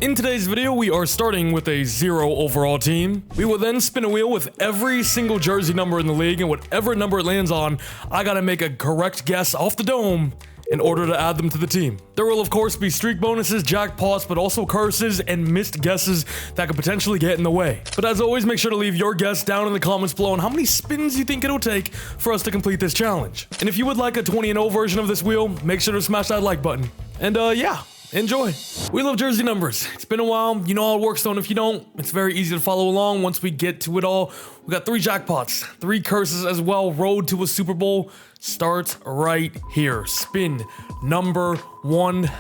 In today's video, we are starting with a 0 overall team. We will then spin a wheel with every single jersey number in the league, and whatever number it lands on, I gotta make a correct guess off the dome in order to add them to the team. There will of course be streak bonuses, jackpots, but also curses and missed guesses that could potentially get in the way. But as always, make sure to leave your guess down in the comments below on how many spins you think it'll take for us to complete this challenge. And if you would like a 20-0 version of this wheel, make sure to smash that like button. And yeah. Enjoy. We love jersey numbers. It's been a while. You know how it works, though. And if you don't, it's very easy to follow along once we get to it all. We got 3 jackpots, 3 curses as well. Road to a Super Bowl starts right here. Spin number 1.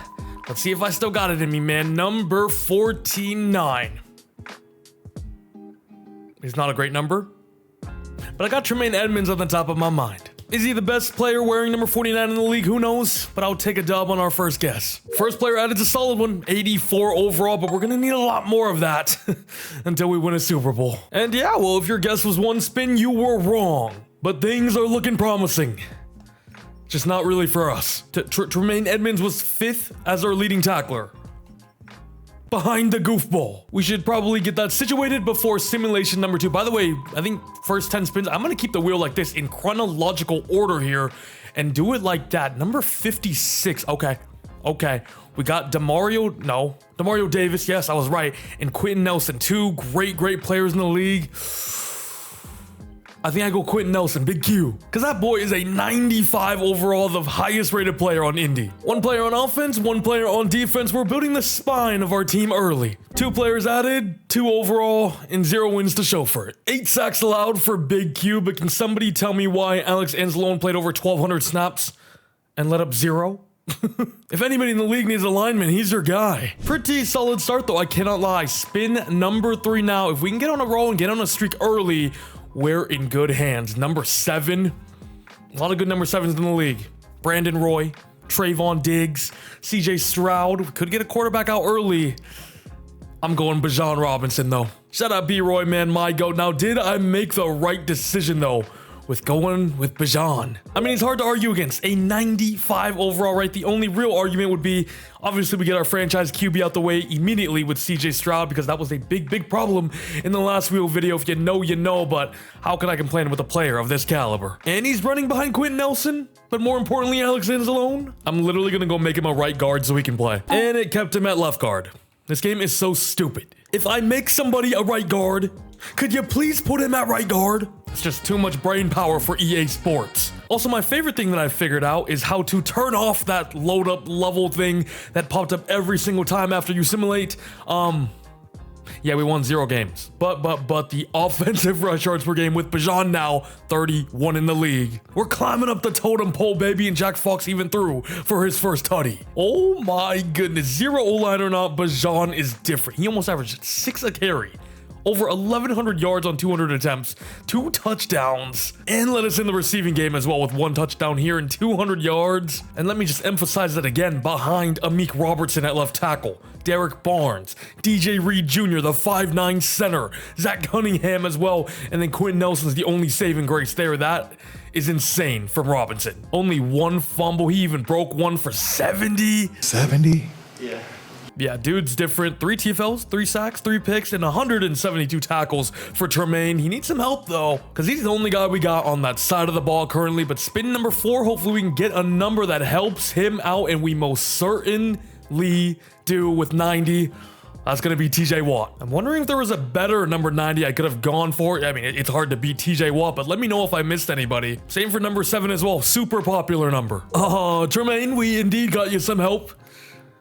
Let's see if I still got it in me, man. Number 49. It's not a great number, but I got Tremaine Edmonds on the top of my mind. Is he the best player wearing number 49 in the league? Who knows? But I'll take a dub on our first guess. First player added's a solid one, 84 overall, but we're gonna need a lot more of that until we win a Super Bowl. And yeah, well, if your guess was 1 spin, you were wrong. But things are looking promising. Just not really for us. Tremaine Edmonds was 5th as our leading tackler, behind the goofball. We should probably get that situated before simulation number 2. By the way, I think first 10 spins, I'm gonna keep the wheel like this in chronological order here and do it like that. Number 56, okay. We got Demario Davis, yes, I was right, and Quentin Nelson, 2 great players in the league. I think I go Quentin Nelson, big Q, because that boy is a 95 overall, the highest rated player on Indy. 1 player on offense, 1 player on defense. We're building the spine of our team early. 2 players added, 2 overall, and 0 wins to show for it. 8 sacks allowed for big Q, but can somebody tell me why Alex Anzalone played over 1,200 snaps and let up 0? If anybody in the league needs a lineman, he's your guy. Pretty solid start though, I cannot lie. Spin number 3 now. If we can get on a roll and get on a streak early, we're in good hands. Number 7. A lot of good number 7s in the league. Brandon Roy, Trayvon Diggs, CJ Stroud. We could get a quarterback out early. I'm going Bijan Robinson though. Shout out B-Roy, man, my goat. Now, did I make the right decision though with going with Bijan? I mean, it's hard to argue against a 95 overall, right? The only real argument would be, obviously, we get our franchise QB out the way immediately with CJ Stroud, because that was a big problem in the last wheel video. If you know, you know, but how can I complain with a player of this caliber? And he's running behind Quentin Nelson, but more importantly, Alex Anzalone. I'm literally gonna go make him a right guard so he can play. And it kept him at left guard. This game is so stupid. If I make somebody a right guard, could you please put him at right guard? It's just too much brain power for EA Sports. Also, my favorite thing that I figured out is how to turn off that load up level thing that popped up every single time after you simulate. Yeah, we won 0 games, but the offensive rush yards per game with Bijan now 31 in the league. We're climbing up the totem pole, baby, and Jack Fox even threw for his first tutty. Oh my goodness, 0 O-line or not, Bijan is different. He almost averaged 6 a carry. Over 1,100 yards on 200 attempts, 2 touchdowns, and led us in the receiving game as well with 1 touchdown here and 200 yards. And let me just emphasize that again, behind Amik Robertson at left tackle, Derek Barnes, DJ Reed Jr., the 5'9 center, Zach Cunningham as well, and then Quentin Nelson's the only saving grace there. That is insane from Robinson. Only 1 fumble. He even broke one for 70. 70? Yeah, dude's different. 3 TFLs, 3 sacks, 3 picks, and 172 tackles for Tremaine. He needs some help though, because he's the only guy we got on that side of the ball currently. But spin number 4, hopefully we can get a number that helps him out, and we most certainly do with 90. That's going to be TJ Watt. I'm wondering if there was a better number 90 I could have gone for. I mean, it's hard to beat TJ Watt, but let me know if I missed anybody. Same for number 7 as well. Super popular number. Tremaine, we indeed got you some help.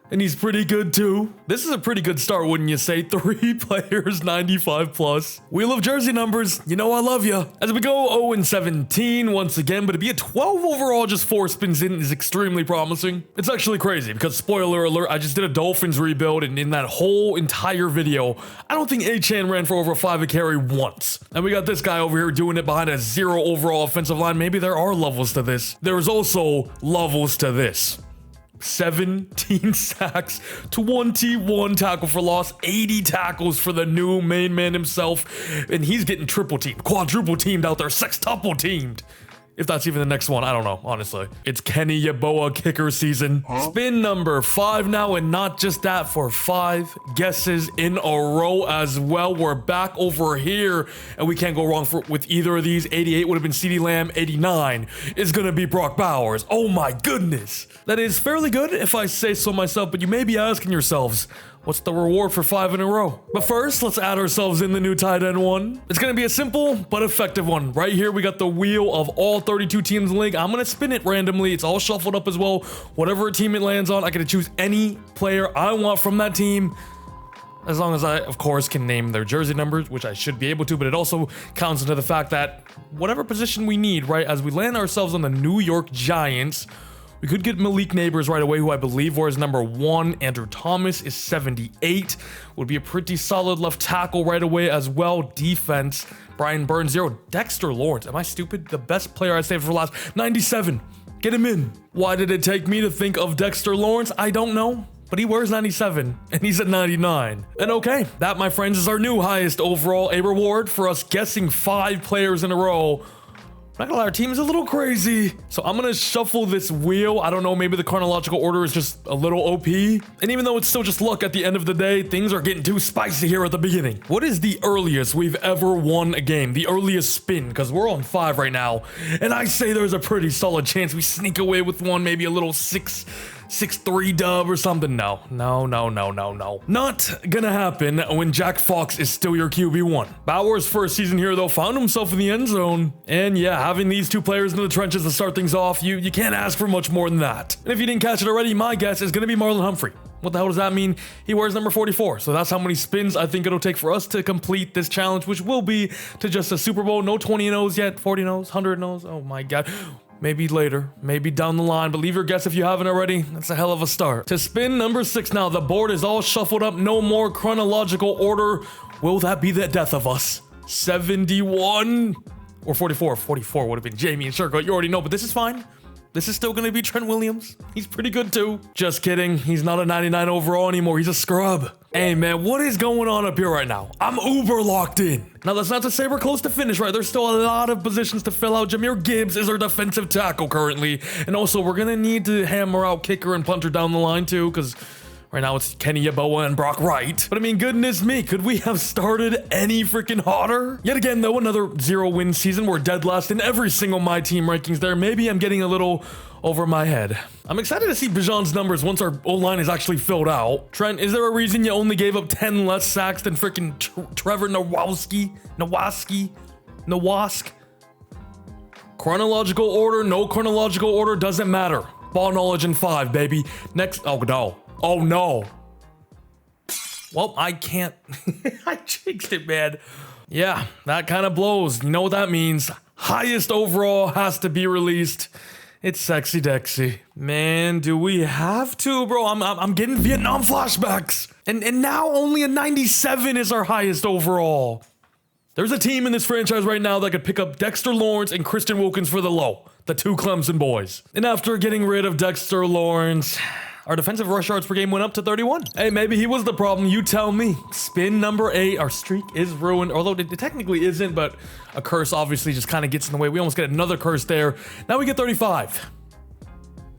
And he's pretty good too. This is a pretty good start, wouldn't you say? 3 players, 95 plus. Wheel of jersey numbers, you know I love ya. As we go 0-17 once again, but to be a 12 overall, just 4 spins in is extremely promising. It's actually crazy because, spoiler alert, I just did a Dolphins rebuild, and in that whole entire video, I don't think A-Chan ran for over 5 a carry once. And we got this guy over here doing it behind a 0 overall offensive line. Maybe there are levels to this. There's also levels to this. 17 sacks, 21 tackle for loss, 80 tackles for the new main man himself, and he's getting triple teamed, quadruple teamed out there, sextuple teamed. If that's even the next one, I don't know, honestly. It's Kenny Yeboah kicker season. Spin number 5 now, and not just that, for 5 guesses in a row as well. We're back over here, and we can't go wrong with either of these. 88 would have been CeeDee Lamb. 89 is gonna be Brock Bowers. Oh my goodness. That is fairly good if I say so myself, but you may be asking yourselves, what's the reward for 5 in a row? But first, let's add ourselves in the new tight end one. It's gonna be a simple but effective one. Right here, we got the wheel of all 32 teams in the league. I'm gonna spin it randomly. It's all shuffled up as well. Whatever team it lands on, I get to choose any player I want from that team. As long as I, of course, can name their jersey numbers, which I should be able to, but it also counts into the fact that whatever position we need, right, as we land ourselves on the New York Giants, we could get Malik Neighbors right away, who I believe wears number 1. Andrew Thomas is 78. Would be a pretty solid left tackle right away as well. Defense, Brian Burns 0. Dexter Lawrence, am I stupid? The best player I saved for last. 97. Get him in. Why did it take me to think of Dexter Lawrence? I don't know. But he wears 97, and he's at 99. And okay, that, my friends, is our new highest overall. A reward for us guessing 5 players in a row. Not gonna lie, our team is a little crazy. So I'm gonna shuffle this wheel. I don't know, maybe the chronological order is just a little OP. And even though it's still just luck at the end of the day, things are getting too spicy here at the beginning. What is the earliest we've ever won a game? The earliest spin, because we're on 5 right now. And I say there's a pretty solid chance we sneak away with one, maybe a little 6-3 dub or something. No. Not gonna happen when Jack Fox is still your QB1. Bowers' first season here, though, found himself in the end zone. And yeah, having these 2 players in the trenches to start things off, you can't ask for much more than that. And if you didn't catch it already, my guess is gonna be Marlon Humphrey. What the hell does that mean? He wears number 44. So that's how many spins I think it'll take for us to complete this challenge, which will be to just a Super Bowl. No 20-0s yet, 40-0s, 100-0s. Oh my God. Maybe later, maybe down the line, but leave your guess if you haven't already. That's a hell of a start. To spin number 6 now, the board is all shuffled up, no more chronological order. Will that be the death of us? 71 or 44? 44 would have been Jamie and Sherko. You already know, but this is fine. This is still going to be Trent Williams. He's pretty good too. Just kidding. He's not a 99 overall anymore. He's a scrub. Hey man, what is going on up here right now? I'm uber locked in. Now that's not to say we're close to finish, right? There's still a lot of positions to fill out. Jahmyr Gibbs is our defensive tackle currently. And also we're going to need to hammer out kicker and punter down the line too, because right now it's Kenny Yeboah and Brock Wright. But I mean, goodness me, could we have started any freaking hotter? Yet again, though, another 0-win season. We're dead last in every single My Team rankings there. Maybe I'm getting a little over my head. I'm excited to see Bijan's numbers once our O-line is actually filled out. Trent, is there a reason you only gave up 10 less sacks than freaking Trevor Nowask? Chronological order, no chronological order, doesn't matter. Ball knowledge in 5, baby. Next, oh no. Oh no. Well, I can't. I jinxed it, man. Yeah, that kind of blows. You know what that means. Highest overall has to be released. It's Sexy Dexy. Man, do we have to, bro? I'm getting Vietnam flashbacks. And now only a 97 is our highest overall. There's a team in this franchise right now that could pick up Dexter Lawrence and Christian Wilkins for the low. The 2 Clemson boys. And after getting rid of Dexter Lawrence, our defensive rush yards per game went up to 31. Hey, maybe he was the problem. You tell me. Spin number 8. Our streak is ruined. Although it technically isn't, but a curse obviously just kind of gets in the way. We almost get another curse there. Now we get 35.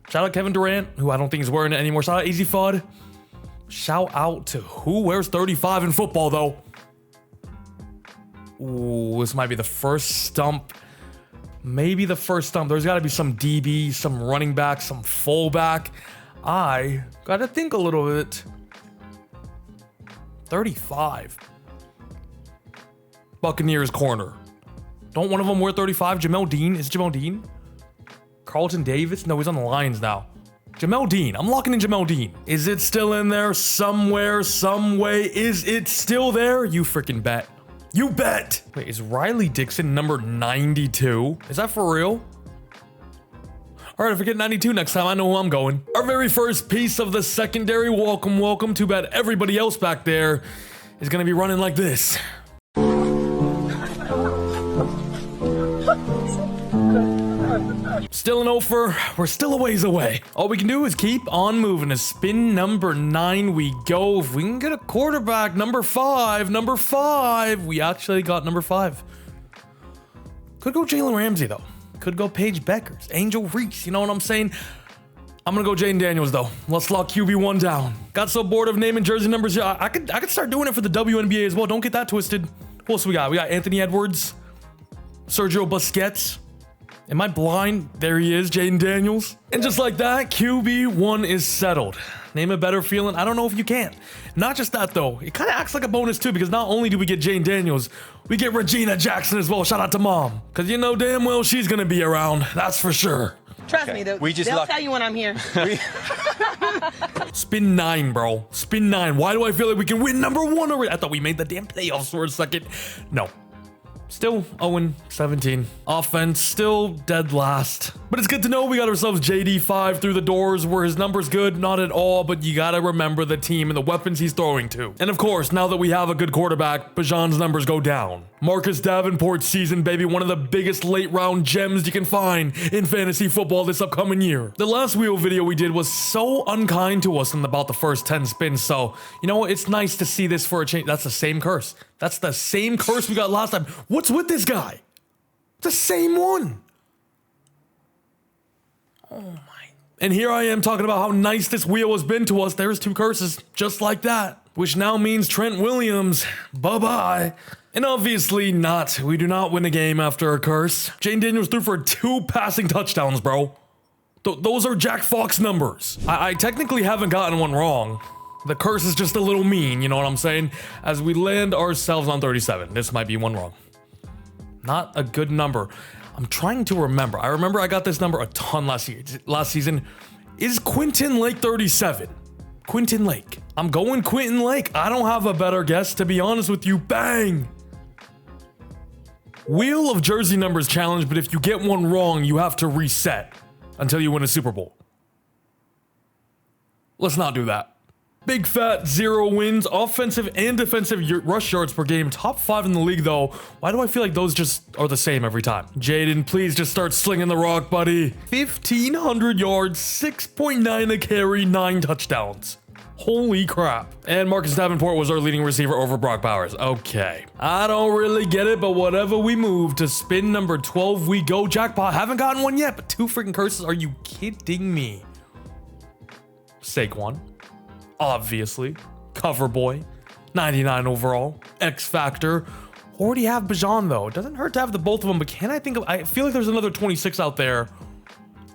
Shout out Kevin Durant, who I don't think is wearing it anymore. Shout out Easy Fudd. Shout out to who wears 35 in football, though. Ooh, this might be the first stump. Maybe the first stump. There's got to be some DB, some running back, some fullback. I gotta think a little bit. 35. Buccaneers corner. Don't one of them wear 35? Jamel Dean? Is it Jamel Dean? Carlton Davis? No, he's on the Lions now. Jamel Dean. I'm locking in Jamel Dean. Is it still in there somewhere, some way? Is it still there? You freaking bet. You bet. Wait, is Riley Dixon number 92? Is that for real? All right, if we get 92 next time, I know who I'm going. Our very first piece of the secondary. Welcome. Too bad everybody else back there is going to be running like this. Still an offer. We're still a ways away. All we can do is keep on moving. To spin number 9 we go. If we can get a quarterback, number 5. We actually got number 5. Could go Jalen Ramsey, though. Could go Paige Beckers, Angel Reese, you know what I'm saying? I'm gonna go Jaden Daniels though. Let's lock QB1 down. Got so bored of naming jersey numbers. Yeah, I could start doing it for the WNBA as well. Don't get that twisted. What else we got? We got Anthony Edwards, Sergio Busquets. Am I blind? There he is, Jaden Daniels. And just like that, QB1 is settled. Name a better feeling? I don't know if you can. Not just that though, it kind of acts like a bonus too, because not only do we get Jaden Daniels, we get Regina Jackson as well. Shout out to mom. Because you know damn well she's gonna be around, that's for sure. Trust me, they'll tell you when I'm here. Spin 9, bro. Spin 9. Why do I feel like we can win number 1 already? I thought we made the damn playoffs for a second. No. Still 0-17. Offense still dead last. But it's good to know we got ourselves JD5 through the doors. Were his numbers good? Not at all, but you gotta remember the team and the weapons he's throwing to. And of course, now that we have a good quarterback, Bijan's numbers go down. Marcus Davenport's season, baby, one of the biggest late round gems you can find in fantasy football this upcoming year. The last wheel video we did was so unkind to us in about the first 10 spins, so you know what? It's nice to see this for a change. That's the same curse. That's the same curse we got last time. What's with this guy? The same one. Oh my. And here I am talking about how nice this wheel has been to us. There's 2 curses, just like that. Which now means Trent Williams, bye-bye. And obviously not. We do not win a game after a curse. Jaden Daniels threw for 2 passing touchdowns, bro. Those are Jack Fox numbers. I technically haven't gotten one wrong. The curse is just a little mean, you know what I'm saying? As we land ourselves on 37. This might be one wrong. Not a good number. I'm trying to remember. I remember I got this number a ton last season. Is Quentin Lake 37? Quentin Lake. I'm going Quentin Lake. I don't have a better guess, to be honest with you. Bang! Wheel of jersey numbers challenge, but if you get one wrong, you have to reset until you win a Super Bowl. Let's not do that. Big fat 0 wins, offensive and defensive rush yards per game. Top 5 in the league though. Why do I feel like those just are the same every time? Jaden, please just start slinging the rock, buddy. 1,500 yards, 6.9 a carry, 9 touchdowns. Holy crap. And Marcus Davenport was our leading receiver over Brock Bowers. Okay. I don't really get it, but whatever, we move to spin number 12. We go. Jackpot. Haven't gotten one yet, but 2 freaking curses. Are you kidding me? Saquon. Obviously. Cover boy. 99 overall. X Factor. Already have Bijan though. It doesn't hurt to have the both of them, but can I think of... I feel like there's another 26 out there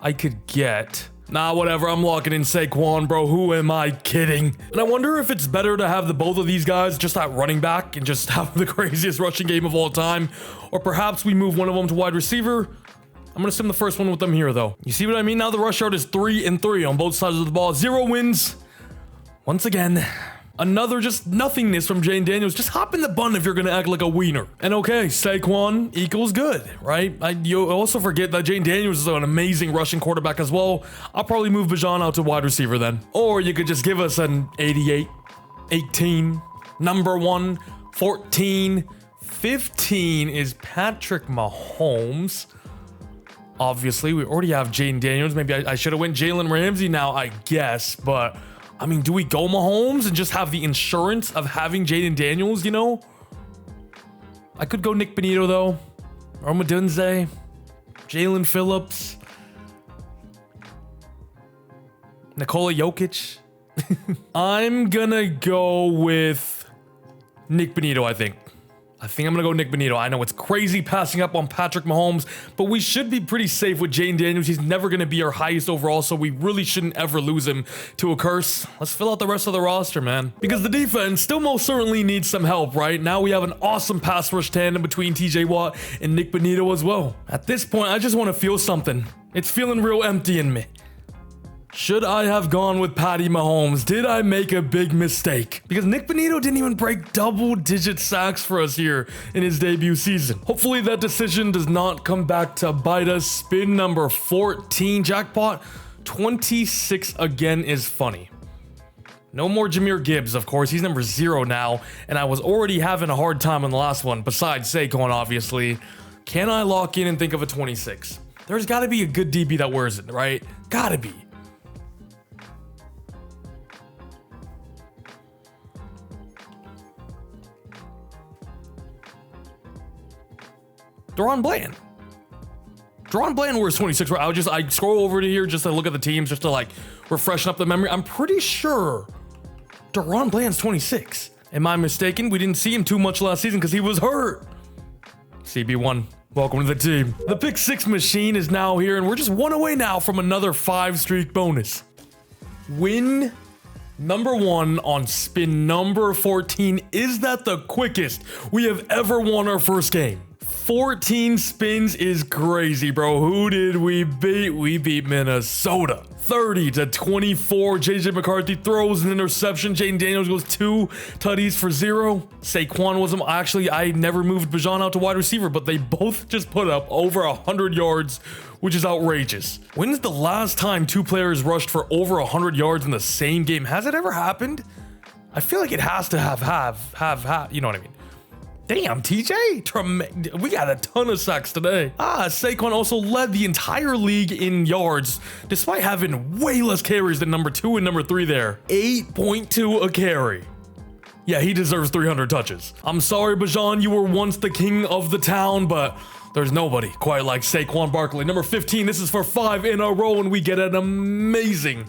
I could get. Nah, whatever, I'm locking in Saquon, bro. Who am I kidding? And I wonder if it's better to have the both of these guys just at running back and just have the craziest rushing game of all time. Or perhaps we move one of them to wide receiver. I'm gonna sim the first one with them here, though. You see what I mean? Now the rush yard is 3-3 on both sides of the ball. 0 wins. Once again, another just nothingness from Jaden Daniels. Just hop in the bun if you're gonna act like a wiener. And okay, Saquon equals good, right? You also forget that Jaden Daniels is an amazing rushing quarterback as well. I'll probably move Bijan out to wide receiver then. Or you could just give us an 88, 18, number 1, 14, 15 is Patrick Mahomes. Obviously, we already have Jaden Daniels. Maybe I should have went Jalen Ramsey now, I guess, but... I mean, do we go Mahomes and just have the insurance of having Jaden Daniels, you know? I could go Nick Benito, though. Rome Odunze. Jalen Phillips. Nikola Jokic. I'm gonna go with Nick Benito, I think. I think I'm gonna go Nick Benito. I know it's crazy passing up on Patrick Mahomes, but we should be pretty safe with Jaden Daniels. He's never gonna be our highest overall, so we really shouldn't ever lose him to a curse. Let's fill out the rest of the roster, man. Because the defense still most certainly needs some help, right? Now we have an awesome pass rush tandem between TJ Watt and Nick Benito as well. At this point, I just want to feel something. It's feeling real empty in me. Should I have gone with Patty Mahomes? Did I make a big mistake? Because Nick Benito didn't even break double-digit sacks for us here in his debut season. Hopefully that decision does not come back to bite us. Spin number 14. Jackpot 26 again is funny. No more Jahmyr Gibbs, of course. He's number 0 now, and I was already having a hard time on the last one, besides Saquon, obviously. Can I lock in and think of a 26? There's got to be a good DB that wears it, right? Gotta be. DaRon Bland. DaRon Bland wears 26, right? I scroll over to here just to look at the teams, just to like refreshen up the memory. I'm pretty sure DaRon Bland's 26. Am I mistaken? We didn't see him too much last season because he was hurt. CB1, welcome to the team. The pick 6 machine is now here, and we're just 1 away now from another 5 streak bonus. Win number 1 on spin number 14. Is that the quickest we have ever won our first game? 14 spins is crazy, bro. Who did we beat? We beat Minnesota. 30-24. JJ McCarthy throws an interception. Jaden Daniels goes 2 tutties for 0. Saquon was actually, I never moved Bijan out to wide receiver, but they both just put up over 100 yards, which is outrageous. When's the last time 2 players rushed for over 100 yards in the same game? Has it ever happened? I feel like it has to have, you know what I mean? Damn, TJ, we got a ton of sacks today. Saquon also led the entire league in yards, despite having way less carries than number 2 and number 3 there. 8.2 a carry. Yeah, he deserves 300 touches. I'm sorry, Bijan, you were once the king of the town, but there's nobody quite like Saquon Barkley. Number 15, this is for 5 in a row, and we get an amazing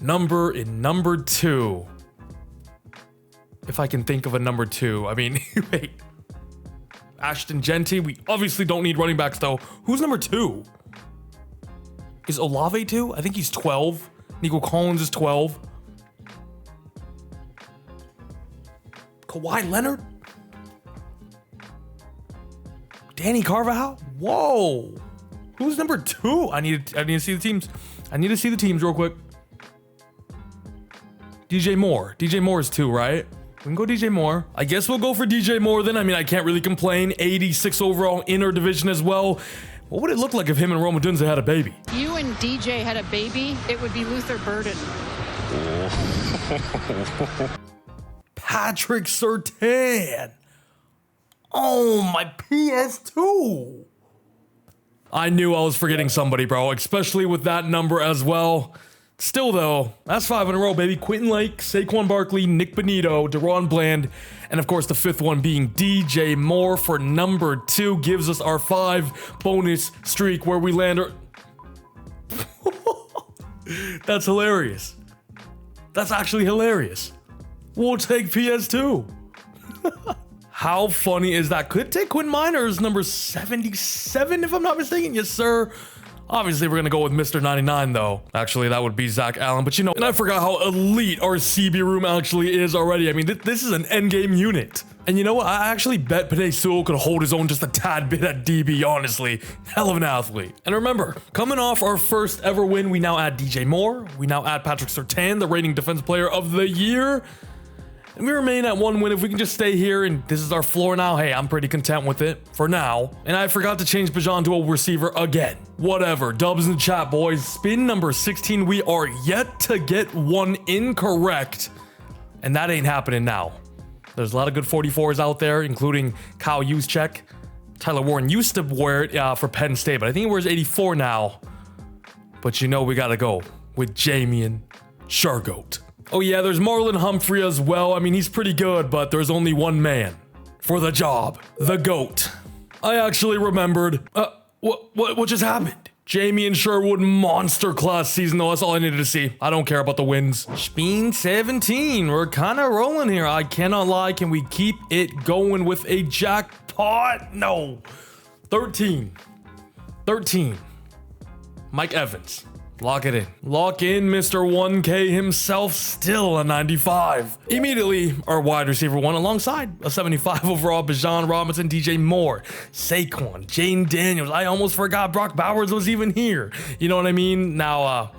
number in number 2. If I can think of a number 2. I mean, wait. Ashton Genty. We obviously don't need running backs, though. Who's number 2? Is Olave 2? I think he's 12. Nico Collins is 12. Kawhi Leonard? Danny Carvajal? Whoa. Who's number 2? I need to see the teams. I need to see the teams real quick. DJ Moore. DJ Moore is 2, right? We can go DJ Moore. I guess we'll go for DJ Moore then. I mean, I can't really complain. 86 overall in our division as well. What would it look like if him and Rome Odunze had a baby? You and DJ had a baby, it would be Luther Burden. Patrick Surtain. Oh, my PS2. I knew I was forgetting somebody, bro, especially with that number as well. Still, though, that's 5 in a row, baby. Quentin Lake, Saquon Barkley, Nick Benito, DaRon Bland, and of course the 5th one being DJ Moore for number 2 gives us our 5 bonus streak where we land our... That's hilarious. That's actually hilarious. We'll take PS2. How funny is that? Could take Quinn Miners number 77 if I'm not mistaken. Yes, sir. Obviously, we're going to go with Mr. 99, though. Actually, that would be Zach Allen. But you know, and I forgot how elite our CB room actually is already. I mean, this is an endgame unit. And you know what? I actually bet Penei Sewell could hold his own just a tad bit at DB, honestly. Hell of an athlete. And remember, coming off our first ever win, we now add DJ Moore. We now add Patrick Surtain, the reigning defensive player of the year. And we remain at 1 win. If we can just stay here and this is our floor now, hey, I'm pretty content with it for now. And I forgot to change Bijan to a receiver again. Whatever. Dubs in the chat, boys. Spin number 16. We are yet to get one incorrect. And that ain't happening now. There's a lot of good 44s out there, including Kyle Juszczyk. Tyler Warren used to wear it for Penn State, but I think he wears 84 now. But you know we gotta go with Jamian Shargoat. Oh yeah, there's Marlon Humphrey as well. I mean, he's pretty good, but there's only one man for the job. The GOAT. I actually remembered. What just happened? Jamian Sherwood monster class season, though. That's all I needed to see. I don't care about the wins. Speen 17. We're kind of rolling here. I cannot lie. Can we keep it going with a jackpot? No. 13. Mike Evans. Lock it in. Lock in Mr. 1K himself, still a 95. Immediately, our wide receiver one alongside a 75 overall, Bijan Robinson, DJ Moore, Saquon, Jane Daniels. I almost forgot Brock Bowers was even here. You know what I mean? Now,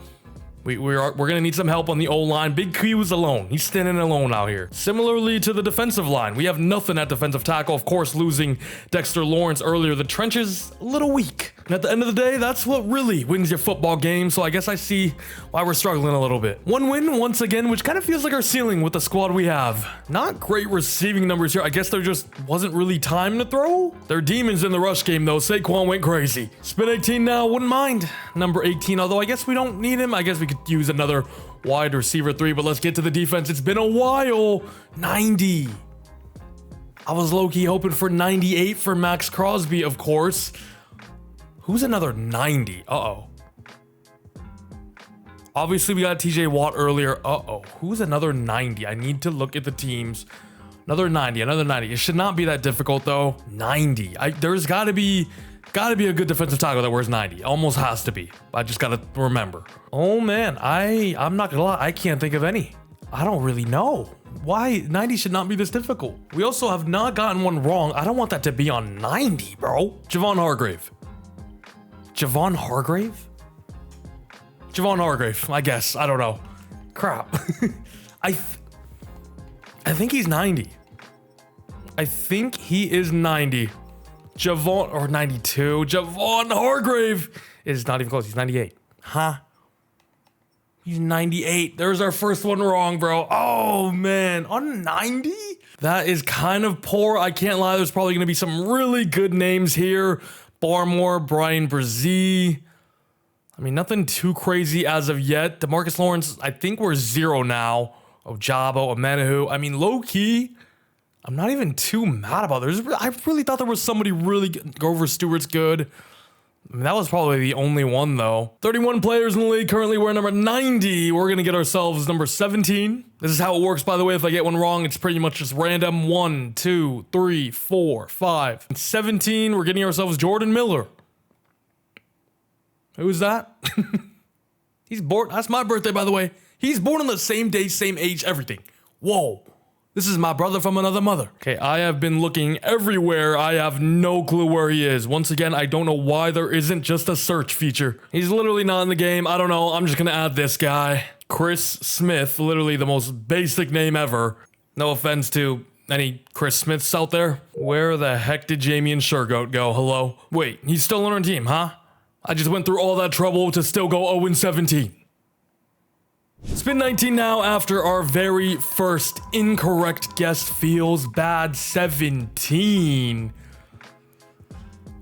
we're gonna need some help on the O-line. Big Q is alone. He's standing alone out here. Similarly to the defensive line, we have nothing at defensive tackle. Of course, losing Dexter Lawrence earlier. The trenches a little weak. And at the end of the day, that's what really wins your football game. So I guess I see why we're struggling a little bit. One win once again, which kind of feels like our ceiling with the squad we have. Not great receiving numbers here. I guess there just wasn't really time to throw. They're demons in the rush game though. Saquon went crazy. Spin 18 now, wouldn't mind. Number 18, although I guess we don't need him. I guess we could use another wide receiver 3, but let's get to the defense. It's been a while. 90. I was low-key hoping for 98 for Max Crosby, of course. Who's another 90? Uh-oh. Obviously, we got TJ Watt earlier. Uh-oh. Who's another 90? I need to look at the teams. Another 90, another 90. It should not be that difficult, though. 90. There's got to be a good defensive tackle that wears 90. Almost has to be. I just got to remember. Oh, man. I'm not going to lie. I can't think of any. I don't really know. Why? 90 should not be this difficult. We also have not gotten one wrong. I don't want that to be on 90, bro. Javon Hargrave. Javon Hargrave? Javon Hargrave, I guess. I don't know. Crap. I think he's 90. I think he is 90. Javon, or 92. Javon Hargrave is not even close. He's 98. Huh? He's 98. There's our first one wrong, bro. Oh, man. On 90? That is kind of poor. I can't lie. There's probably going to be some really good names here. Barmore, Brian Brzee. I mean, nothing too crazy as of yet. DeMarcus Lawrence, I think we're 0 now. Ojabo, Amenahu. I mean, low-key, I'm not even too mad about this. I really thought there was somebody really good. Grover Stewart's good. I mean, that was probably the only one, though. 31 players in the league. Currently, we're number 90. We're going to get ourselves number 17. This is how it works, by the way. If I get one wrong, it's pretty much just random. 1, 2, 3, 4, 5. 17, we're getting ourselves Jordan Miller. Who's that? He's born. That's my birthday, by the way. He's born on the same day, same age, everything. Whoa. This is my brother from another mother. Okay, I have been looking everywhere. I have no clue where he is. Once again, I don't know why there isn't just a search feature. He's literally not in the game. I don't know. I'm just going to add this guy. Chris Smith, literally the most basic name ever. No offense to any Chris Smiths out there. Where the heck did Jamie and Shergoat go? Hello? Wait, he's still on our team, huh? I just went through all that trouble to still go 0-17. Spin 19 now after our very first incorrect guess. Feels bad. 17.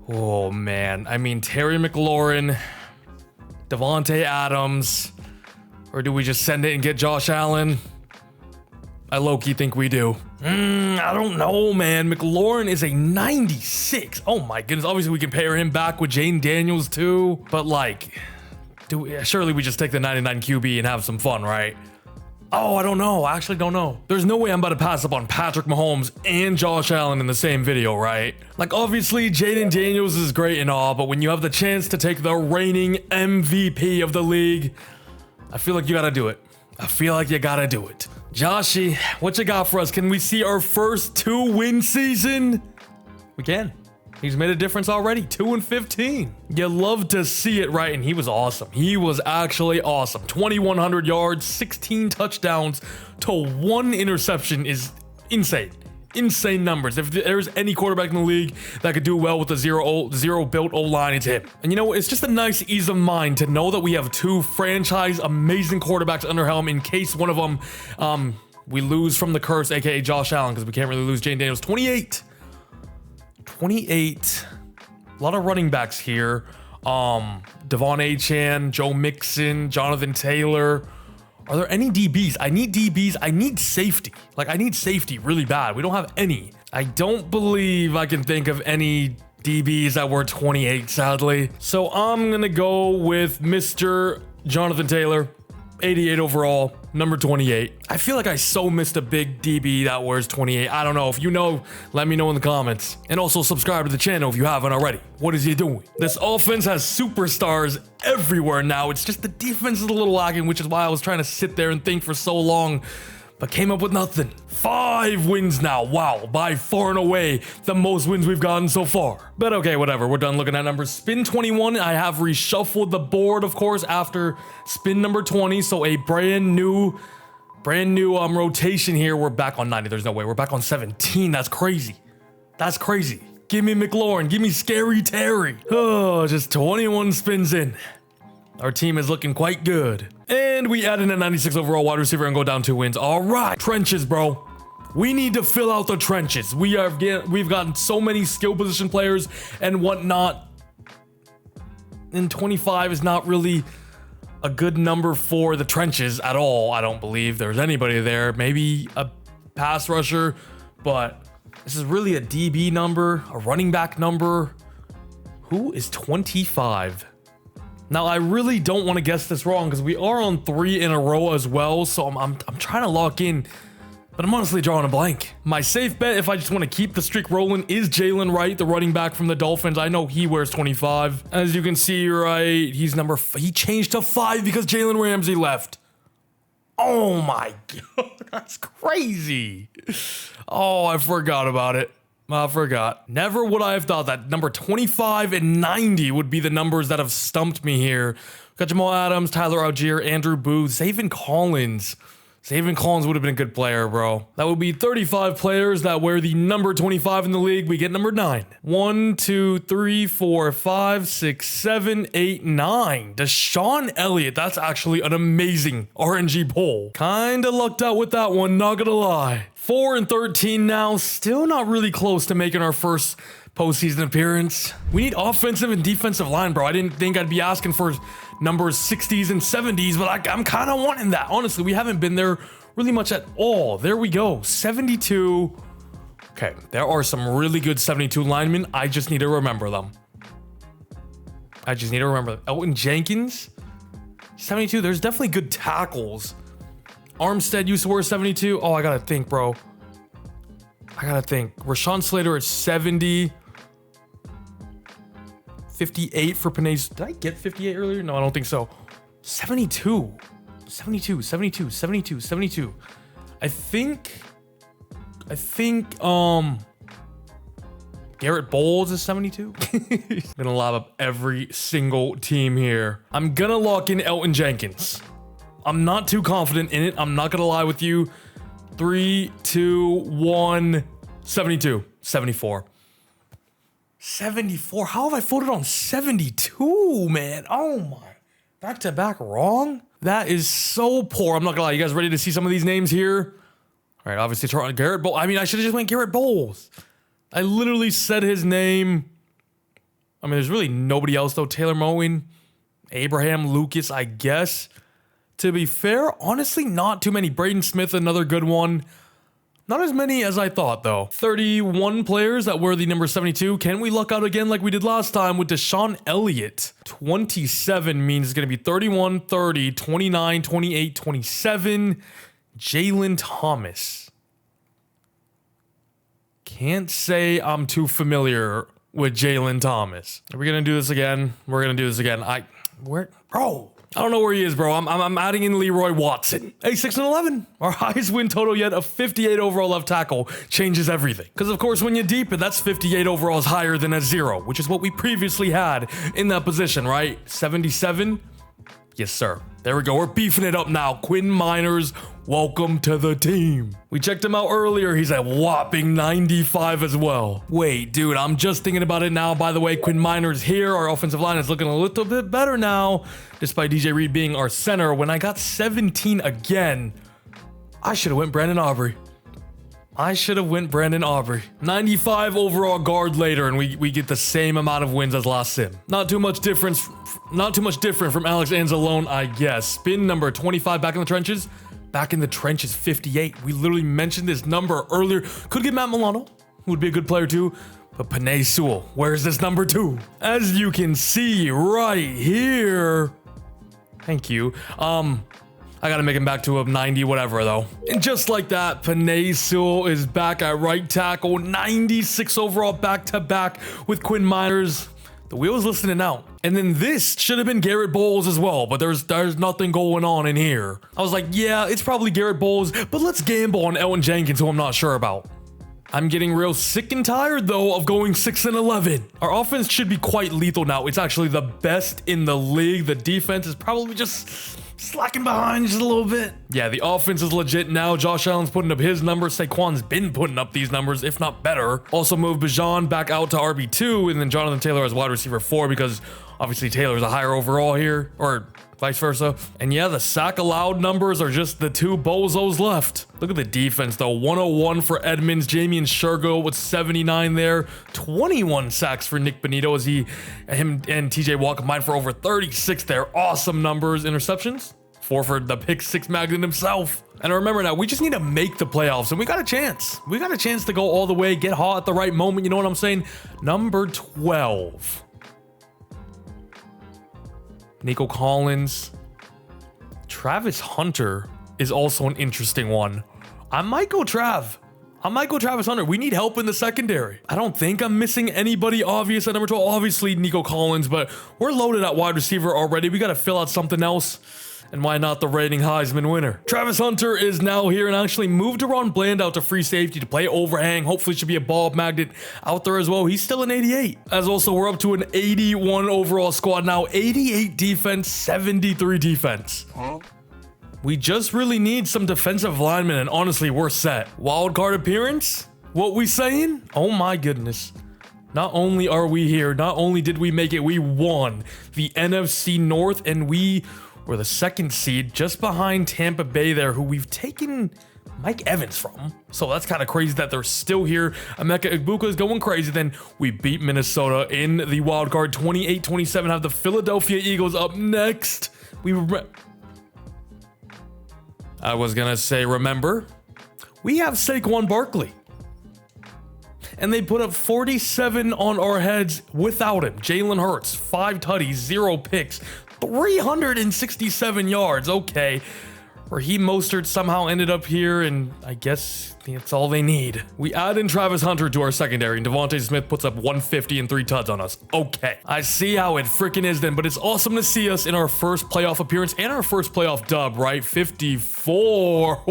Oh, man. I mean, Terry McLaurin, Devontae Adams, or do we just send it and get Josh Allen? I low-key think we do. I don't know, man. McLaurin is a 96. Oh, my goodness. Obviously, we can pair him back with Jane Daniels, too. But, like, surely we just take the 99 QB and have some fun, right? Oh, I don't know. I actually don't know. There's no way I'm about to pass up on Patrick Mahomes and Josh Allen in the same video, right? Like, obviously, Jaden Daniels is great and all, but when you have the chance to take the reigning MVP of the league, I feel like you gotta do it. I feel like you gotta do it. Joshy, what you got for us? Can we see our first 2-win season? We can. He's made a difference already. 2-15. You love to see it, right? And he was awesome. He was actually awesome. 2,100 yards, 16 touchdowns to 1 interception is insane. Insane numbers. If there's any quarterback in the league that could do well with a zero built O-line, it's him. And you know, it's just a nice ease of mind to know that we have 2 franchise amazing quarterbacks under helm in case one of them we lose from the curse, aka Josh Allen, because we can't really lose Jane Daniels. 28. A lot of running backs here. Devon Achane, Joe Mixon, Jonathan Taylor. Are there any DBs? I need DBs. I need safety. Like, I need safety really bad. We don't have any. I don't believe I can think of any DBs that were 28, sadly. So I'm going to go with Mr. Jonathan Taylor, 88 overall, number 28. I feel like I so missed a big DB that wears 28. I don't know. If you know, let me know in the comments. And also subscribe to the channel if you haven't already. What is he doing? This offense has superstars everywhere now. It's just the defense is a little lacking, which is why I was trying to sit there and think for so long, but came up with nothing. 5 wins now. Wow, by far and away the most wins we've gotten so far. But okay, whatever. We're done looking at numbers. Spin 21. I have reshuffled the board, of course, after spin number 20. So a brand new rotation here. We're back on 90. There's no way. We're back on 17. That's crazy. That's crazy. Give me McLaurin. Give me Scary Terry. Oh, just 21 spins in. Our team is looking quite good. And we add in a 96 overall wide receiver and go down 2 wins. All right. Trenches, bro. We need to fill out the trenches. We've gotten so many skill position players and whatnot. And 25 is not really a good number for the trenches at all. I don't believe there's anybody there. Maybe a pass rusher, but this is really a DB number, a running back number. Who is 25? Now, I really don't want to guess this wrong because we are on 3 in a row as well. So I'm trying to lock in, but I'm honestly drawing a blank. My safe bet, if I just want to keep the streak rolling, is Jalen Wright, the running back from the Dolphins. I know he wears 25. As you can see, right, he's he changed to 5 because Jalen Ramsey left. Oh my God, that's crazy. Oh, I forgot about it. I forgot. Never would I have thought that number 25 and 90 would be the numbers that have stumped me here. We've got Jamal Adams, Tyler Algier, Andrew Booth, Zaven Collins. Zaven Collins would have been a good player, bro. That would be 35 players that wear the number 25 in the league. We get number 9. 1, 2, 3, 4, 5, 6, 7, 8, 9. Deshaun Elliott. That's actually an amazing RNG pull. Kinda lucked out with that one, not gonna lie. 4 and 13 now. Still not really close to making our first postseason appearance. We need offensive and defensive line, bro. I didn't think I'd be asking for numbers 60s and 70s, but I'm kind of wanting that. Honestly, we haven't been there really much at all. There we go. 72. Okay, there are some really good 72 linemen. I just need to remember them. Elton Jenkins, 72. There's definitely good tackles. Armstead used to wear 72. Oh, I gotta think, bro. Rashawn Slater is 70. 58 for Panay. Did I get 58 earlier? No, I don't think so. 72. I think Garrett Bowles is 72. Gonna lob up every single team here. I'm gonna lock in Elton Jenkins. I'm not too confident in it. I'm not gonna lie with you. 3, 2, 1, 72, 74. 74. How have I voted on 72, man? Oh my. Back to back wrong? That is so poor. I'm not gonna lie. You guys ready to see some of these names here? All right, obviously Garrett Bowles. I mean, I should have just went Garrett Bowles. I literally said his name. I mean, there's really nobody else though. Taylor Moen, Abraham Lucas, I guess. To be fair, honestly, not too many. Braden Smith, another good one. Not as many as I thought, though. 31 players that wear the number 72. Can we luck out again like we did last time with Deshaun Elliott? 27 means it's going to be 31, 30, 29, 28, 27. Jalen Thomas. Can't say I'm too familiar with Jalen Thomas. Are we going to do this again? We're going to do this again. Bro. I don't know where he is, bro. I'm adding in Leroy Watson. Hey, 6 and 11. Our highest win total yet of 58 overall left tackle changes everything. Because, of course, when you deep it, that's 58 overall is higher than a 0, which is what we previously had in that position, right? 77? Yes, sir. There we go. We're beefing it up now. Quinn Miners, welcome to the team. We checked him out earlier. He's a whopping 95 as well. Wait, dude, I'm just thinking about it now. By the way, Quinn Miners here. Our offensive line is looking a little bit better now, despite DJ Reed being our center. When I got 17 again, I should have went Brandon Aubrey. 95 overall guard later, and we get the same amount of wins as last sim. Not too much different from Alex Anzalone, I guess. Spin number 25 back in the trenches. Back in the trenches, 58. We literally mentioned this number earlier. Could get Matt Milano, who would be a good player too. But Panay Sewell, where's this number 2? As you can see right here. Thank you. I gotta make him back to a 90, whatever, though. And just like that, Panay Sewell is back at right tackle. 96 overall back-to-back with Quinn Miners. The wheel's listening out. And then this should have been Garrett Bowles as well, but there's nothing going on in here. I was like, yeah, it's probably Garrett Bowles, but let's gamble on Elton Jenkins, who I'm not sure about. I'm getting real sick and tired, though, of going 6 and 11. Our offense should be quite lethal now. It's actually the best in the league. The defense is probably just slacking behind just a little bit. Yeah, the offense is legit now. Josh Allen's putting up his numbers. Saquon's been putting up these numbers, if not better. Also moved Bijan back out to RB2, and then Jonathan Taylor as wide receiver 4 because obviously Taylor's a higher overall here, or vice versa. And yeah, the sack allowed numbers are just the 2 bozos left. Look at the defense though. 101 for Edmonds. Jamie Shergo with 79 there. 21 sacks for Nick Benito as him and TJ Watt combined for over 36 there. Awesome numbers. Interceptions? 4 for the pick 6 magnet himself. And remember now, we just need to make the playoffs, and we got a chance. We got a chance to go all the way, get hot at the right moment. You know what I'm saying? Number 12. Nico Collins. Travis Hunter is also an interesting one. I might go Travis Hunter. We need help in the secondary. I don't think I'm missing anybody obvious at number 12. Obviously, Nico Collins, but we're loaded at wide receiver already. We got to fill out something else. And why not the reigning Heisman winner? Travis Hunter is now here and actually moved Ron Bland out to free safety to play overhang. Hopefully should be a ball magnet out there as well. He's still an 88. As also, we're up to an 81 overall squad now. 88 defense, 73 defense. We just really need some defensive linemen, and honestly, we're set. Wild card appearance? What we saying? Oh my goodness. Not only are we here, not only did we make it, we won the NFC North, and we were the second seed just behind Tampa Bay there, who we've taken Mike Evans from. So that's kind of crazy that they're still here. Emeka Egbuka is going crazy. Then we beat Minnesota in the wild card 28-27. Have the Philadelphia Eagles up next. I was gonna say, remember, we have Saquon Barkley. And they put up 47 on our heads without him. Jalen Hurts, 5 tutties, 0 picks, 367 yards. Okay. Raheem Mostert somehow ended up here, and I guess that's all they need. We add in Travis Hunter to our secondary, and Devontae Smith puts up 150 and 3 tuds on us. Okay. I see how it freaking is then, but it's awesome to see us in our first playoff appearance and our first playoff dub, right? 54.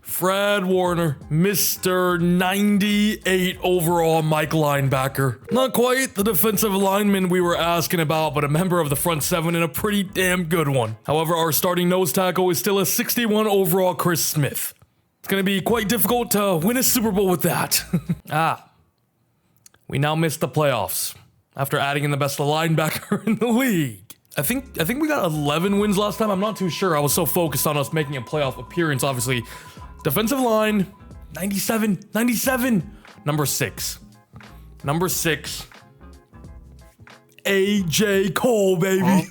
Fred Warner, Mr. 98 overall Mike linebacker. Not quite the defensive lineman we were asking about, but a member of the front 7 and a pretty damn good one. However, our starting nose tackle is still a 61 overall Chris Smith. It's going to be quite difficult to win a Super Bowl with that. We now missed the playoffs after adding in the best linebacker in the league. I think we got 11 wins last time. I'm not too sure. I was so focused on us making a playoff appearance, obviously. Defensive line, 97. Number 6. AJ Cole, baby.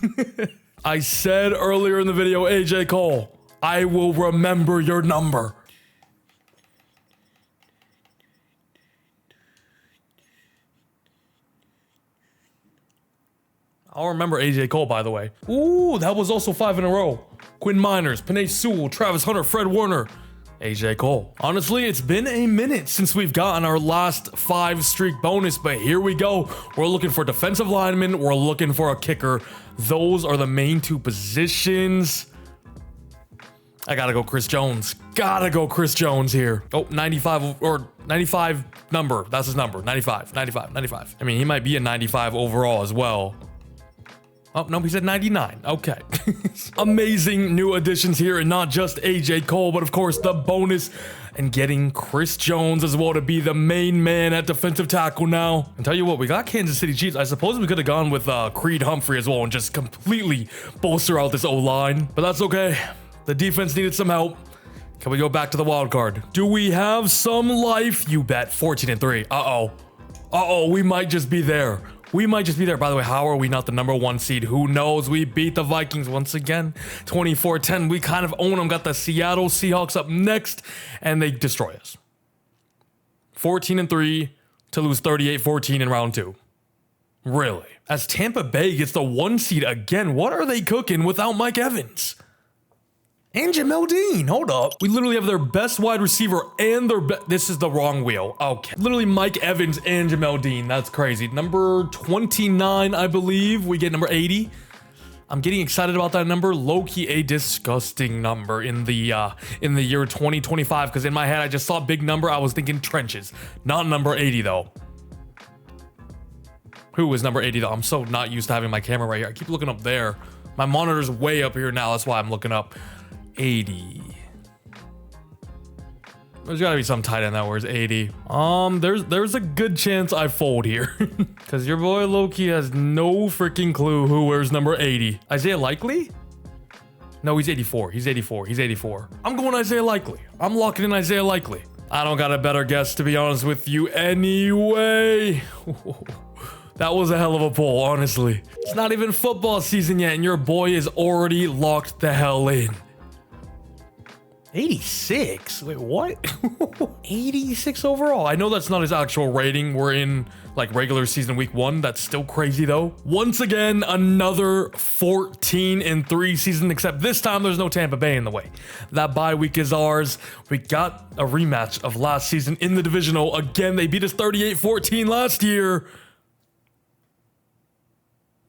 I said earlier in the video, AJ Cole, I will remember your number. I'll remember AJ Cole, by the way. Ooh, that was also 5 in a row. Quinn Miners, Penei Sewell, Travis Hunter, Fred Warner, AJ Cole. Honestly, it's been a minute since we've gotten our last 5 streak bonus, but here we go. We're looking for defensive linemen. We're looking for a kicker. Those are the main 2 positions. I gotta go Chris Jones. Here. Oh, 95 or 95 number. That's his number. 95. I mean, he might be a 95 overall as well. Oh, no, he said 99. Okay. Amazing new additions here, and not just AJ Cole, but of course the bonus and getting Chris Jones as well to be the main man at defensive tackle now. And tell you what, we got Kansas City Chiefs. I suppose we could have gone with Creed Humphrey as well and just completely bolster out this O-line, but that's okay. The defense needed some help. Can we go back to the wild card? Do we have some life? You bet. 14-3. Uh-oh, we might just be there. By the way, how are we not the number 1 seed? Who knows? We beat the Vikings once again. 24-10. We kind of own them. Got the Seattle Seahawks up next, and they destroy us. 14-3 to lose 38-14 in round 2. Really? As Tampa Bay gets the 1 seed again, what are they cooking without Mike Evans? And Jamel Dean, hold up. We literally have their best wide receiver and their this is the wrong wheel. Okay. Literally Mike Evans and Jamel Dean. That's crazy. Number 29, I believe. We get number 80. I'm getting excited about that number. Low-key a disgusting number in the year 2025, because in my head I just saw big number. I was thinking trenches. Not number 80 though. Who is number 80 though? I'm so not used to having my camera right here. I keep looking up there. My monitor's way up here now. That's why I'm looking up. 80. There's gotta be some tight end that wears 80. There's a good chance I fold here. Cause your boy Loki has no freaking clue who wears number 80. Isaiah Likely? No, he's 84. He's 84. I'm going Isaiah Likely. I'm locking in Isaiah Likely. I don't got a better guess, to be honest with you anyway. That was a hell of a pull, honestly. It's not even football season yet, and your boy is already locked the hell in. 86? Wait, what? 86 overall. I know that's not his actual rating. We're in like regular season week 1. That's still crazy though. Once again, another 14-3 season, except this time there's no Tampa Bay in the way. That bye week is ours. We got a rematch of last season in the divisional. Again, they beat us 38-14 last year.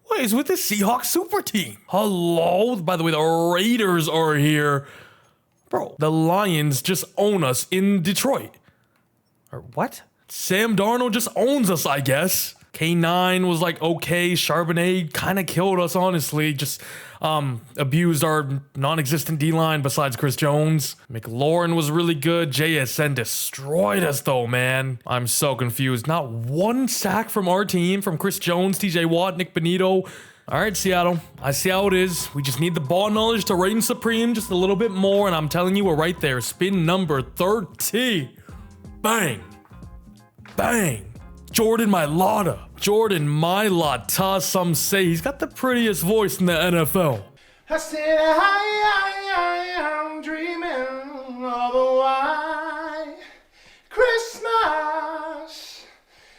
What is with the Seahawks super team? Hello? By the way, the Raiders are here. Bro, the Lions just own us in Detroit. Or what? Sam Darnold just owns us, I guess. K9 was like, okay. Charbonnet kind of killed us, honestly. Just abused our non-existent D-line besides Chris Jones. McLaurin was really good. JSN destroyed us, though, man. I'm so confused. Not one sack from our team, from Chris Jones, TJ Watt, Nick Benito. All right, Seattle, I see how it is. We just need the ball knowledge to reign supreme just a little bit more, and I'm telling you, we're right there. Spin number 30. Bang. Bang. Jordan Mailata. Jordan Mailata, some say. He's got the prettiest voice in the NFL. I said, I'm dreaming of a white Christmas.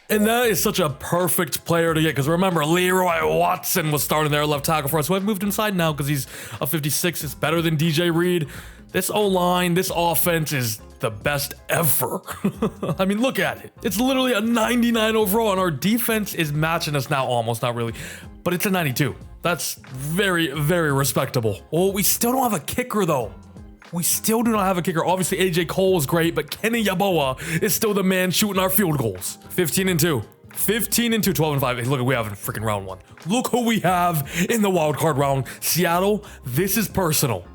And that is such a perfect player to get, because remember, Leroy Watson was starting there left tackle for us, so I've moved inside now because he's a 56. It's better than DJ Reed. This O-line, this offense is the best ever. I mean, look at it. It's literally a 99 overall, and our defense is matching us now, almost, not really, but it's a 92. That's very, very respectable. Well, we still don't have a kicker, though. We still do not have a kicker. Obviously, AJ Cole is great, but Kenny Yeboah is still the man shooting our field goals. 15-2. 15-2, 12-5. Hey, look, we have in freaking round 1. Look who we have in the wild card round. Seattle, this is personal.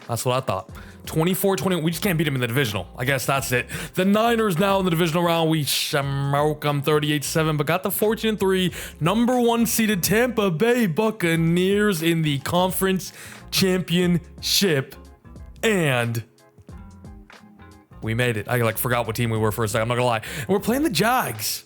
That's what I thought. 24-20. We just can't beat them in the divisional. I guess that's it. The Niners now in the divisional round. We smoke them 38-7, but got the 14-3. Number 1 seeded Tampa Bay Buccaneers in the conference championship. And we made it. I forgot what team we were for a second. I'm not gonna lie. And we're playing the Jags.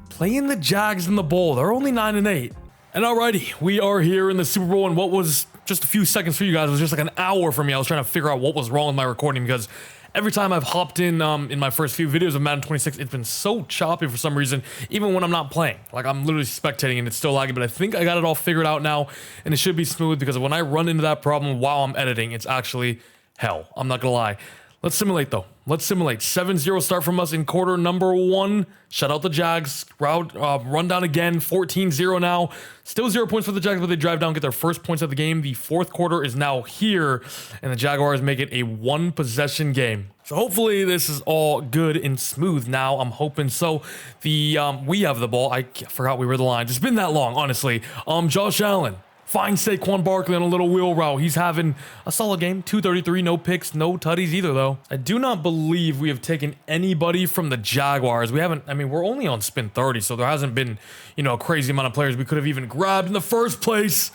Playing the Jags in the bowl. They're only 9-8. And alrighty, we are here in the Super Bowl, and what was just a few seconds for you guys was just like an hour for me. I was trying to figure out what was wrong with my recording, because every time I've hopped in my first few videos of Madden 26, it's been so choppy for some reason, even when I'm not playing. Like, I'm literally spectating and it's still lagging, but I think I got it all figured out now, and it should be smooth, because when I run into that problem while I'm editing, it's actually hell. I'm not gonna lie. Let's simulate, though. Let's simulate. 7-0 start from us in quarter number 1. Shut out the Jags. Run down again. 14-0 now. Still 0 points for the Jags, but they drive down, get their first points of the game. The fourth quarter is now here, and the Jaguars make it a 1-possession game. So hopefully this is all good and smooth now. I'm hoping so. We have the ball. I forgot we were the line. It's been that long, honestly. Josh Allen. Find Saquon Barkley on a little wheel route. He's having a solid game. 233, no picks, no tutties either, though. I do not believe we have taken anybody from the Jaguars. We haven't, I mean, we're only on spin 30, so there hasn't been, a crazy amount of players we could have even grabbed in the first place.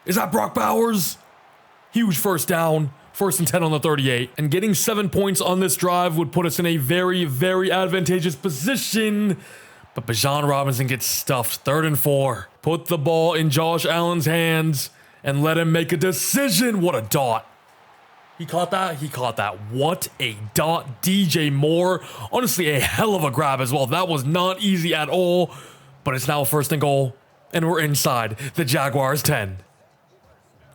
Is that Brock Bowers? Huge first down. 1st and 10 on the 38. And getting 7 points on this drive would put us in a very, very advantageous position. But Bijan Robinson gets stuffed. 3rd and 4. Put the ball in Josh Allen's hands and let him make a decision. What a dot. He caught that? He caught that. What a dot. DJ Moore. Honestly, a hell of a grab as well. That was not easy at all. But it's now 1st and goal. And we're inside the Jaguars 10.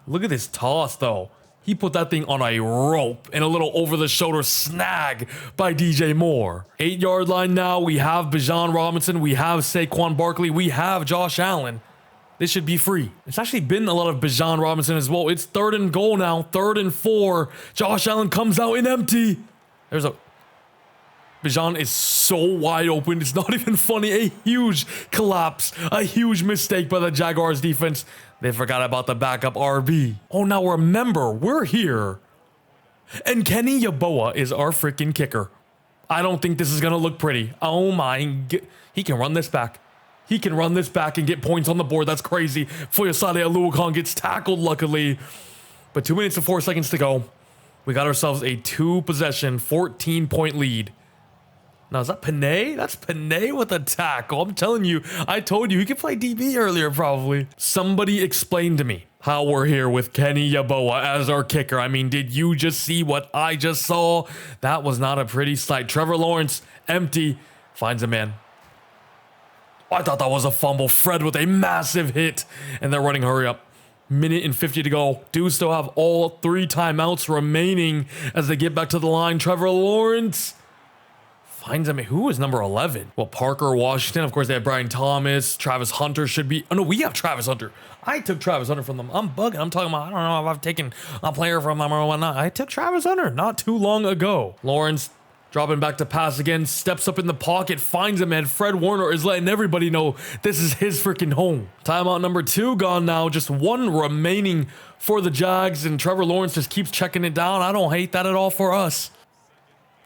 Look at this toss, though. He put that thing on a rope and a little over-the-shoulder snag by DJ Moore. 8-yard line now. We have Bijan Robinson. We have Saquon Barkley. We have Josh Allen. This should be free. It's actually been a lot of Bijan Robinson as well. It's 3rd and goal now. 3rd and 4. Josh Allen comes out in empty. Bijan is so wide open. It's not even funny. A huge collapse. A huge mistake by the Jaguars defense. They forgot about the backup RB. Oh, now remember, we're here. And Kenny Yeboah is our freaking kicker. I don't think this is going to look pretty. Oh my, he can run this back. He can run this back and get points on the board. That's crazy. Foyesade Oluokun gets tackled, luckily. But 2 minutes and 4 seconds to go. We got ourselves a 2-possession, 14-point lead. Now, is that Panay? That's Panay with a tackle. I'm telling you, I told you, he could play DB earlier, probably. Somebody explain to me how we're here with Kenny Yeboah as our kicker. I mean, did you just see what I just saw? That was not a pretty sight. Trevor Lawrence, empty, finds a man. I thought that was a fumble. Fred with a massive hit, and they're running hurry up. Minute and 50 to go. Do still have all 3 timeouts remaining as they get back to the line. Trevor Lawrence finds him. Who is number 11? Well, Parker Washington. Of course, they have Brian Thomas. Travis Hunter should be. Oh, no, we have Travis Hunter. I took Travis Hunter from them. I'm bugging. I'm talking about, I don't know if I've taken a player from them or whatnot. I took Travis Hunter not too long ago. Lawrence dropping back to pass again. Steps up in the pocket. Finds him, and Fred Warner is letting everybody know this is his freaking home. Timeout number 2 gone now. Just 1 remaining for the Jags, and Trevor Lawrence just keeps checking it down. I don't hate that at all for us.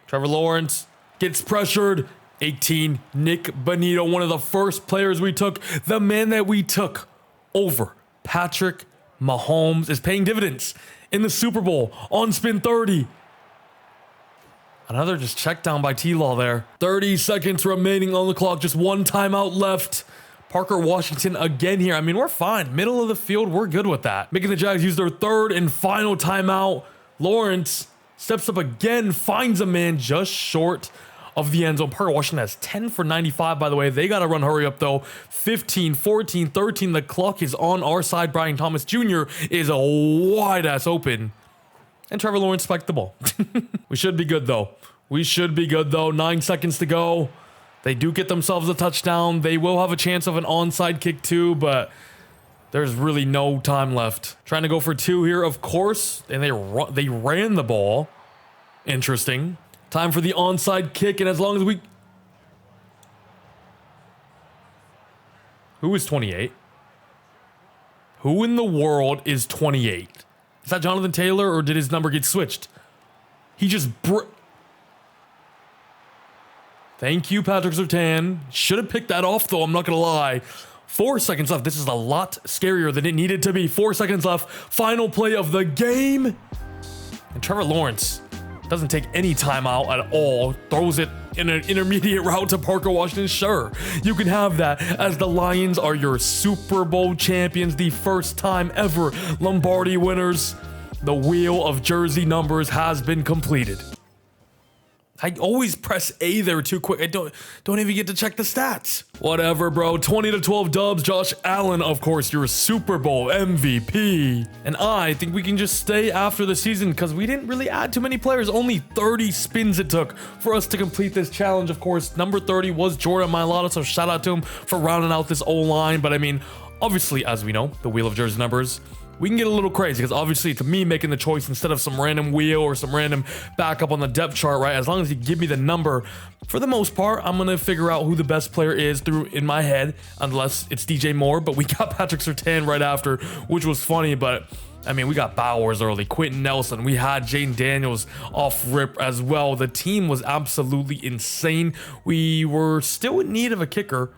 Trevor Lawrence gets pressured. 18, Nick Bonito, one of the first players we took. The man that we took over Patrick Mahomes is paying dividends in the Super Bowl on spin 30. Another just check down by T-Law there. 30 seconds remaining on the clock. Just 1 timeout left. Parker Washington again here. I mean, we're fine. Middle of the field, we're good with that. Making the Jags use their 3rd and final timeout. Lawrence steps up again, finds a man just short of the end zone. Parker Washington has 10 for 95, by the way. They got to run hurry up, though. 15, 14, 13. The clock is on our side. Brian Thomas Jr. is a wide-ass open. And Trevor Lawrence spiked the ball. We should be good, though. 9 seconds to go. They do get themselves a touchdown. They will have a chance of an onside kick, too, but there's really no time left. Trying to go for 2 here, of course. And they ran the ball. Interesting. Time for the onside kick, and as long as we... Who is 28? Who in the world is 28? Is that Jonathan Taylor, or did his number get switched? He just... Thank you, Patrick Surtain. Should have picked that off, though, I'm not going to lie. 4 seconds left. This is a lot scarier than it needed to be. 4 seconds left. Final play of the game. And Trevor Lawrence doesn't take any time out at all. Throws it in an intermediate route to Parker Washington. Sure, you can have that, as the Lions are your Super Bowl champions, the first time ever Lombardi winners. The wheel of jersey numbers has been completed. I always press A there too quick. I don't even get to check the stats. Whatever, bro. 20-12 dubs. Josh Allen, of course, your Super Bowl MVP. And I think we can just stay after the season because we didn't really add too many players. Only 30 spins it took for us to complete this challenge. Of course, number 30 was Jordan Mailata, so shout out to him for rounding out this O-line. But I mean, obviously, as we know, the wheel of jersey numbers, we can get a little crazy because obviously it's me making the choice instead of some random wheel or some random backup on the depth chart, right? As long as you give me the number, for the most part, I'm going to figure out who the best player is through in my head, unless it's DJ Moore. But we got Patrick Surtain right after, which was funny. But I mean, we got Bowers early, Quentin Nelson. We had Jaden Daniels off rip as well. The team was absolutely insane. We were still in need of a kicker.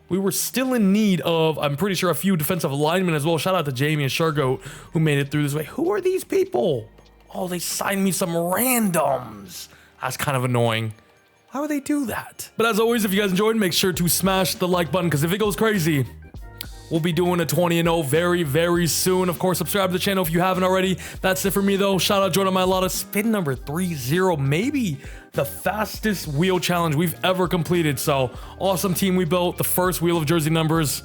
We were still in need of, I'm pretty sure, a few defensive linemen as well. Shout out to Jamie and Shargo who made it through this way. Who are these people? Oh, they signed me some randoms. That's kind of annoying. Why would they do that? But as always, if you guys enjoyed, make sure to smash the like button because if it goes crazy, we'll be doing a 20-0 very, very soon. Of course, subscribe to the channel if you haven't already. That's it for me, though. Shout out Jordan Mailata. Spin number 30. Maybe the fastest wheel challenge we've ever completed. So, awesome team we built. The first wheel of jersey numbers.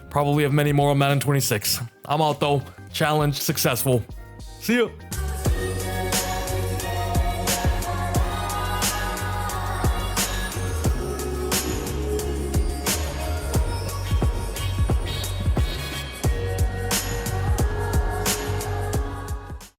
Probably have many more on Madden 26. I'm out, though. Challenge successful. See ya.